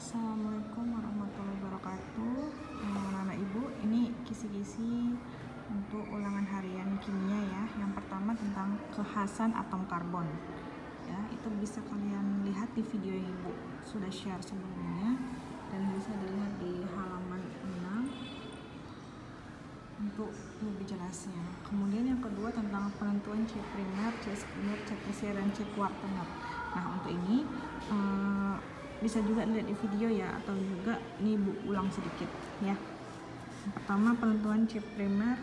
Assalamualaikum warahmatullahi wabarakatuh. Anak-anak ibu, ini kisi-kisi untuk ulangan harian kimia ya. Yang pertama tentang kekhasan atom karbon. Ya, itu bisa kalian lihat di video yang ibu sudah share sebelumnya dan bisa dilihat di halaman 6 untuk lebih jelasnya. Kemudian yang kedua tentang penentuan C primer, C sekunder, C tersier, dan C kuartener. Nah, untuk ini bisa juga lihat di video ya, atau juga ini ibu ulang sedikit ya. Yang pertama penentuan C primer,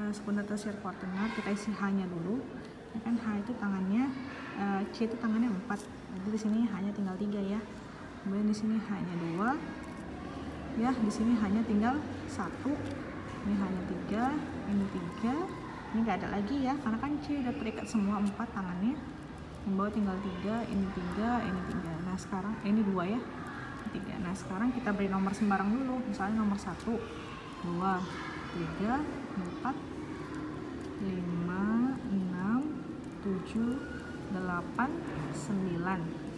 sekunder, tersier, kuartener, kita isi H-nya dulu. Ya kan, H itu tangannya, C itu tangannya 4. Jadi di sini H-nya tinggal 3 ya. Kemudian di sini H-nya 2. Ya, di sini H-nya tinggal 1. Ini H-nya 3, ini 3. Ini enggak ada lagi ya, karena kan C udah terikat semua 4 tangannya. Yang bawah tinggal 3, ini 3, ini 3. Nah sekarang ini 2 ya, 3. Nah sekarang kita beri nomor sembarang dulu, misalnya nomor 1, 2, 3, 4, 5, 6, 7, 8, 9.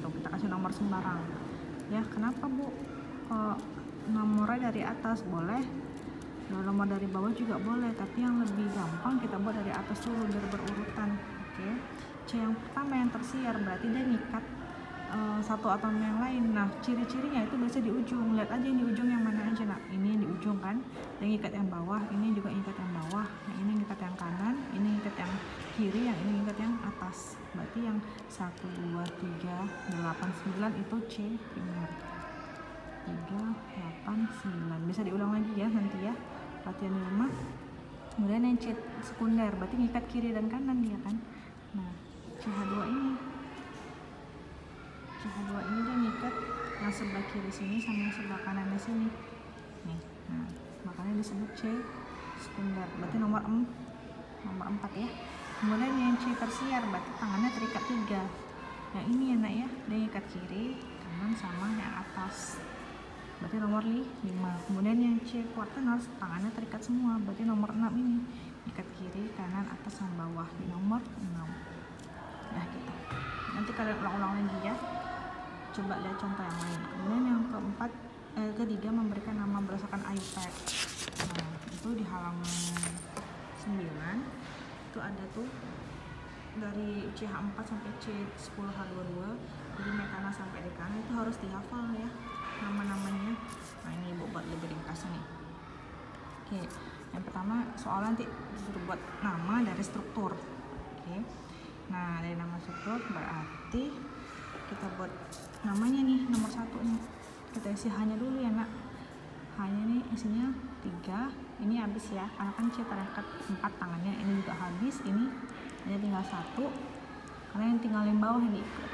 Tuh, kita kasih nomor sembarang ya. Kenapa bu? Nomornya dari atas boleh, nomor dari bawah juga boleh, tapi yang lebih gampang kita buat dari atas dulu biar berurutan. Oke. C yang pertama yang tersier, berarti dia ngikat satu atom yang lain. Nah ciri-cirinya itu biasa di ujung. Lihat aja di ujung yang mana aja. Nah ini di ujung kan, yang ngikat yang bawah, ini juga ngikat yang bawah, yang ini ngikat yang kanan, ini ngikat yang kiri, yang ini ngikat yang atas. Berarti yang 1, 2, 3, 8, 9 itu C primer. 3, 8, 9. Bisa diulang lagi ya nanti ya, latihan di rumah. Kemudian yang C sekunder, berarti ngikat kiri dan kanan dia kan. Nah CH2 ini dia ngikat yang sebelah kiri sini sama yang sebelah kanan di sini nih. Nah makanya disebut C sekunder, berarti nomor 4 ya. Kemudian yang C tersier, berarti tangannya terikat 3. Yang ini ya nak ya, dia ngikat kiri kanan sama yang atas, berarti nomor 5. Kemudian yang C kuartener, tangannya terikat semua, berarti nomor 6 ini, ikat kiri kanan atas sama bawah, di nomor 6. Nah gitu, nanti kalian ulang-ulang lagi ya, coba lihat contoh yang lain. Kemudian yang ketiga memberikan nama berdasarkan IUPAC. Nah itu di halaman 9 itu ada tuh dari CH4 sampai C10H22, jadi metana sampai dekana itu harus dihafal ya nama-namanya. Nah ini ibu buat lebih ringkas nih. Oke, yang pertama soal nanti disuruh buat nama dari struktur. Oke, nah dari nama struktur berarti kita buat namanya nih, nomor 1 nih kita isi H-nya dulu ya nak. H-nya nih isinya 3, ini habis ya karena kan C terikat 4 tangannya, ini juga habis, ini hanya tinggal 1 karena yang tinggal yang bawah ini ikut.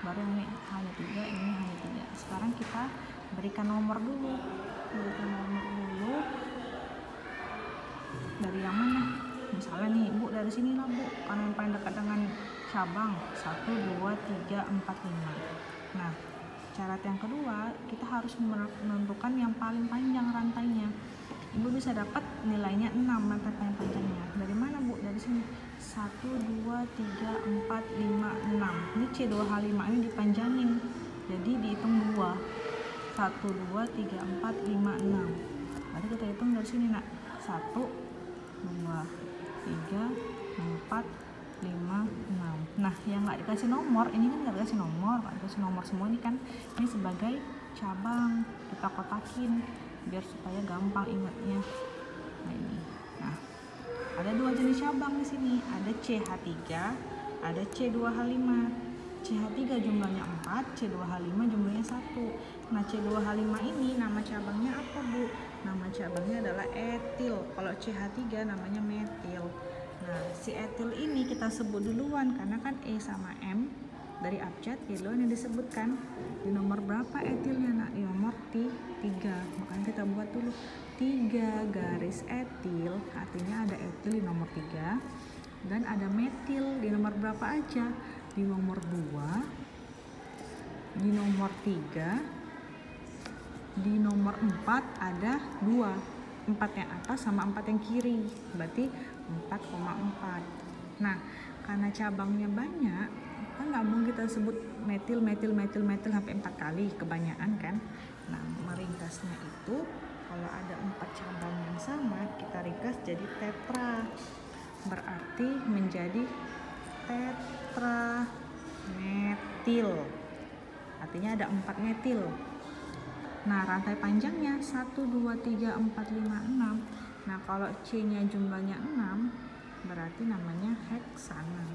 Baru ini hanya 3, ini hanya 3. Sekarang kita berikan nomor dulu, dari yang mana? Misalnya nih bu, dari sini lah bu, karena yang paling dekat dengan cabang 1, 2, 3, 4, 5. Nah syarat yang kedua, kita harus menentukan yang paling panjang rantainya. Ibu bisa dapat nilainya 6 rantai paling panjangnya. Dari mana bu? Dari sini 1, 2, 3, 4, 5, 6. Ini C2H5 ini dipanjangin, jadi dihitung 2. 1, 2, 3, 4, 5, 6. Berarti kita hitung dari sini nak, 1, 2, 3, 4, 5, 6. Nah yang nggak dikasih nomor ini kan nggak dikasih nomor, semua ini kan, ini sebagai cabang, kita kotakin biar supaya gampang ingatnya. Nah ini, nah ada 2 jenis cabang di sini, ada CH3, ada C2H5. CH3 jumlahnya 4, C2H5 jumlahnya 1. Nah C2H5 ini nama cabangnya apa bu? Nama cabangnya adalah etil. Kalau CH3 namanya metil. Nah si etil ini kita sebut duluan karena kan E sama M dari abjad, E duluan yang disebutkan. Di nomor berapa etilnya nak? Di nomor 3. Makanya kita buat dulu 3 garis etil, artinya ada etil di nomor 3 dan ada metil di nomor berapa aja? Di nomor 2, di nomor 3, di nomor 4 ada 2, 4 yang atas sama 4 yang kiri, berarti 4,4. Nah karena cabangnya banyak, Kan nggak mungkin kita sebut metil sampai 4 kali, kebanyakan kan. Nah, meringkasnya itu kalau ada 4 cabang yang sama, kita ringkas jadi tetra. Berarti menjadi tetrametil. Artinya ada 4 metil. Nah, rantai panjangnya 1, 2, 3, 4, 5, 6. Nah, kalau C-nya jumlahnya 6, berarti namanya heksana.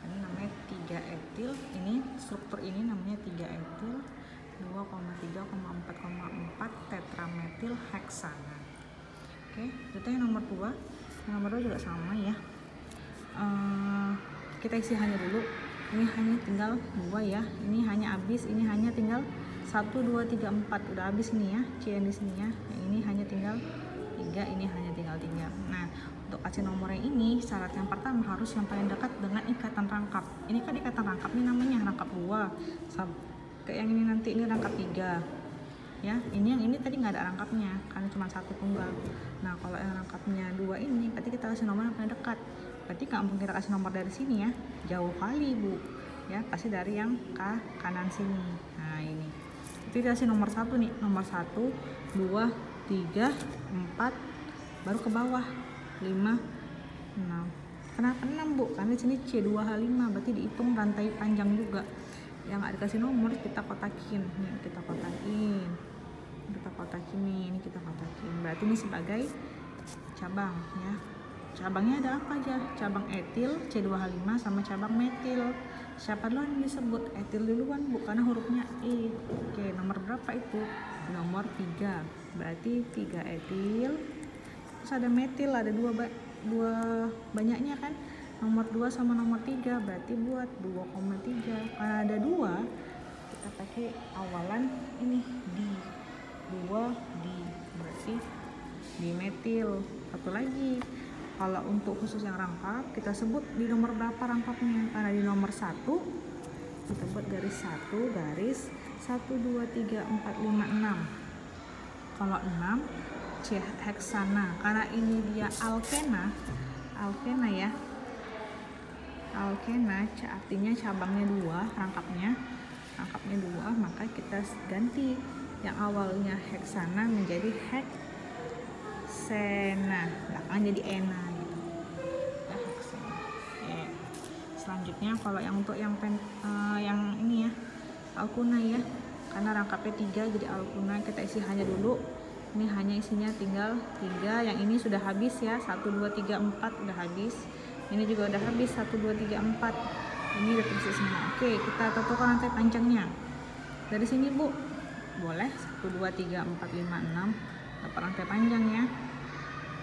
Ini namanya 3 etil. Ini struktur ini namanya 3 etil 2,3,4,4 tetrametil heksana. Oke, itu yang nomor 2. Yang nomor 2 juga sama ya. Kita isi hanya dulu. Ini hanya tinggal 2 ya. Ini hanya habis, ini hanya tinggal 1, 2, 3, 4. Udah habis nih ya, C yang di sini ya. Yang ini hanya tinggal 3, ini hanya tinggal 3. Nah, untuk kasih nomor yang ini, syarat yang pertama harus yang paling dekat dengan ikatan rangkap. Ini kan ikatan rangkap, ini namanya rangkap 2. Kayak yang ini nanti ini rangkap 3. Ya, ini yang ini tadi nggak ada rangkapnya, karena cuma 1 tunggal. Nah, kalau yang rangkapnya 2 ini, berarti kita kasih nomor yang paling dekat. Berarti nggak mungkin kita kasih nomor dari sini ya, jauh kali Bu. Ya, kasih dari yang ke kanan sini. Nah, ini. Itu kita kasih nomor 1 nih, nomor 1, 2, 3, 4, baru ke bawah 5, 6. Kenapa 6 Bu? Karena di sini C2H5, berarti dihitung rantai panjang juga. Yang nggak dikasih nomor kita kotakin. Nih, kita kotakin. Ini kita kotakin. Berarti ini sebagai cabang ya. Cabangnya ada apa aja? Cabang etil C2H5 sama cabang metil. Siapa duluan yang disebut? Etil duluan Bu, karena hurufnya E. Oke, nomor berapa itu? Nomor 3. Berarti 3 etil. Terus ada metil, ada dua banyaknya kan? Nomor 2 sama nomor 3, berarti buat 2,3. Karena ada 2, kita pakai awalan ini di 2 di, berarti dimetil. Satu lagi, kalau untuk khusus yang rangkap, kita sebut di nomor berapa rangkapnya. Karena di nomor 1 kita buat garis 1, garis 1, 2, 3, 4, 5, 6. Kalau 6 C heksana, karena ini dia alkena ya. Alkena artinya cabangnya 2, rangkapnya 2, maka kita ganti yang awalnya heksana menjadi heksena, belakang jadi ena gitu ya, heksena. Selanjutnya kalau yang untuk yang ini ya, alkuna ya, karena rangkapnya 3 jadi alkuna, kita isi hanya dulu. Ini hanya isinya tinggal 3, yang ini sudah habis ya, 1, 2, 3, 4 udah habis. Ini juga udah habis, 1, 2, 3, 4. Ini udah terisi semua. Oke, kita tentukan rantai panjangnya. Dari sini Bu, boleh 1, 2, 3, 4, 5, 6 dapat rantai panjang ya.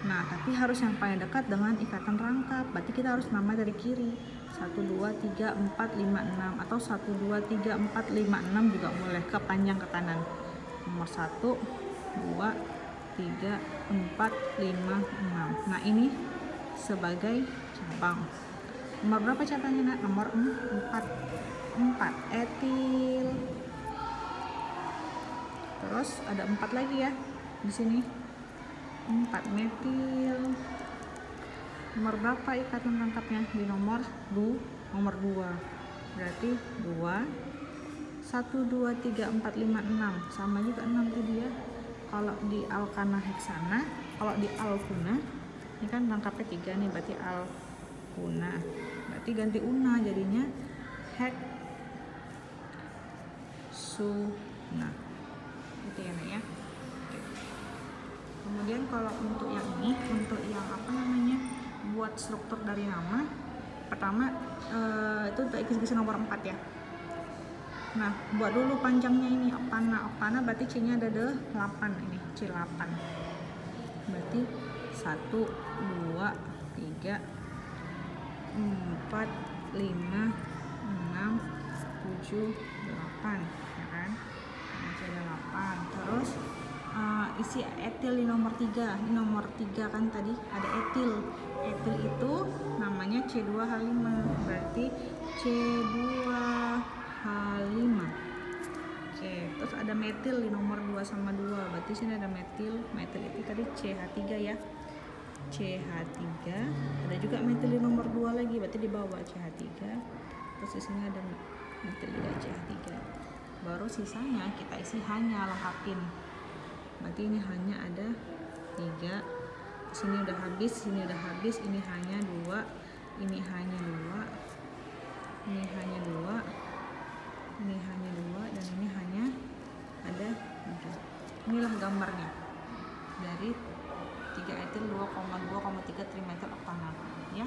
Nah, tapi harus yang paling dekat dengan ikatan rangkap. Berarti kita harus nama dari kiri. 1, 2, 3, 4, 5, 6 atau 1, 2, 3, 4, 5, 6 juga boleh, ke panjang ke kanan. Nomor 1, 2, 3, 4, 5, 6. Nah, ini sebagai cabang. Nomor berapa cabangnya Nak? Nomor 4. 4 etil. Terus ada 4 lagi ya di sini. 4 metil. Nomor berapa ikatan rangkapnya? Di nomor 2. Berarti 2, 1, 2, 3, 4, 5, 6. Sama juga 6 tadi ya. Kalau di alkana heksana, kalau di alkuna, ini kan rangkapnya 3 nih, berarti alkuna. Berarti ganti una jadinya heksuna. Itu ya Nak ya. Oke. Kemudian kalau untuk yang ini, untuk yang apa namanya, buat struktur dari nama, pertama itu untuk isi nomor 4 ya. Nah, buat dulu panjangnya ini opana berarti C-nya ada 8 ini, C8. Berarti 1, 2, 3, 4, 5, 6, 7, 8 ya kan? Masih ada 8. Terus isi etil di nomor 3. Ini nomor 3 kan tadi ada etil. Etil itu namanya C2H5. Berarti C2H5. Oke, terus ada metil di nomor 2 sama 2. Berarti sini ada metil. Metil itu tadi CH3 ya. CH3, ada juga metil di nomor 2 lagi, berarti di bawah CH3, terus di sini ada metil juga CH3. Baru sisanya kita isi hanya, lengkapin. Berarti ini hanya ada 3, sini udah habis, sini udah habis, ini hanya 2, ini hanya 2, ini hanya 2, ini hanya 2, dan ini hanya ada 3. Inilah gambarnya dari 3 etil 2,2,3 trimetil oktanat ya.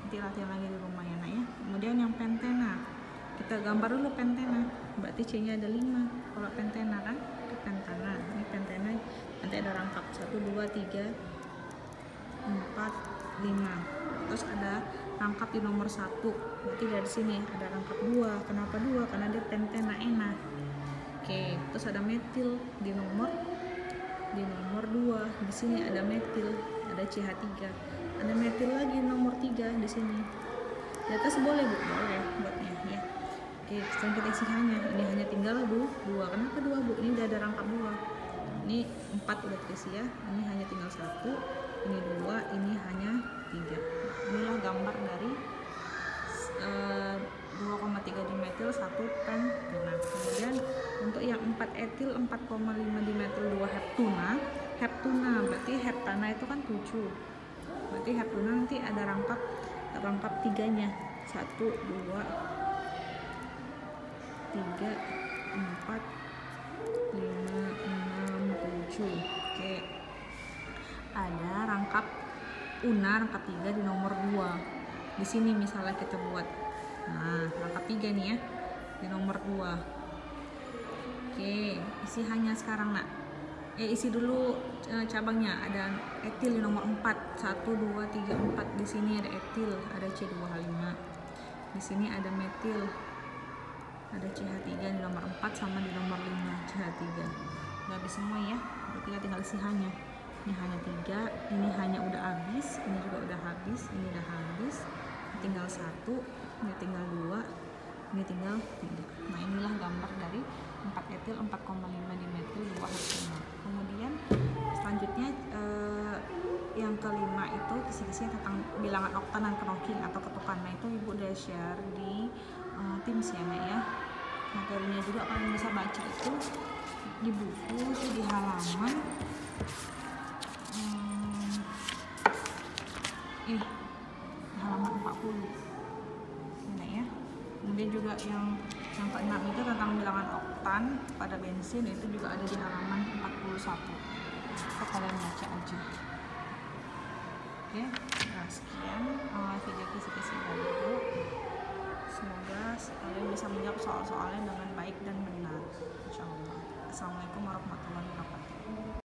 Nanti latihan lagi di rumah ya nak ya. Kemudian yang pentena, kita gambar dulu pentena, berarti C nya ada 5 kalau pentena kan, itu pentana. Ini pentena nanti ada rangkap 1, 2, 3, 4, 5, terus ada rangkap di nomor 1, berarti dari sini ada rangkap 2. Kenapa 2? Karena dia pentena enak. Oke, terus ada metil di nomor 2, di sini ada metil, ada CH3, ada metil lagi nomor 3 di sini. Di atas boleh Bu? Boleh buatnya ya. Oke, sekarang kita isi hanya, ini hanya tinggal 2. Kenapa 2 Bu? Ini udah ada rangkap 2. Ini 4 udah terisi ya. Ini hanya tinggal 1, ini 2, ini hanya 3. Inilah gambar dari 2,3 dimetil 1 pentena. Kemudian untuk yang 4 etil 4,5 dimetil 2 heptuna, berarti heptana itu kan 7. Berarti heptuna nanti ada rangkap 3-nya. 1, 2, 3, 4, 5, 6, 7. Oke. Ada rangkap una, rangkap 3 di nomor 2. Di sini misalnya kita buat, nah rangkap 3 nih ya di nomor 2. Oke, isi hanya sekarang nak. Isi dulu cabangnya. Ada etil di nomor 4, 1, 2, 3, 4. Di sini ada etil, ada C2H5. Di sini ada metil, ada CH3 di nomor 4 sama di nomor 5 CH3. Udah habis semua ya, berarti kita tinggal isi hanya. Ini hanya 3, ini hanya udah habis, ini juga udah habis, ini udah habis, tinggal 1, ini tinggal 2, ini tinggal 3. Nah inilah gambar dari 4 etil 4,5 dimetil 2 heptana. Kemudian selanjutnya yang kelima itu kisi-kisi tentang bilangan oktan dan knocking atau ketukan. Nah itu Ibu udah share di Teams ya Nek ya. Materinya juga kalian bisa baca itu di buku, itu di halaman halaman 40 ini ya. Kemudian juga yang ke-6 itu tentang bilangan oktan pada bensin, itu juga ada di halaman 41. So, kalian baca aja. Oke, nah sekian video kisi-kisi dari Ibu. Semoga kalian bisa menjawab soal-soalnya dengan baik dan benar, insyaallah. Assalamualaikum warahmatullahi wabarakatuh.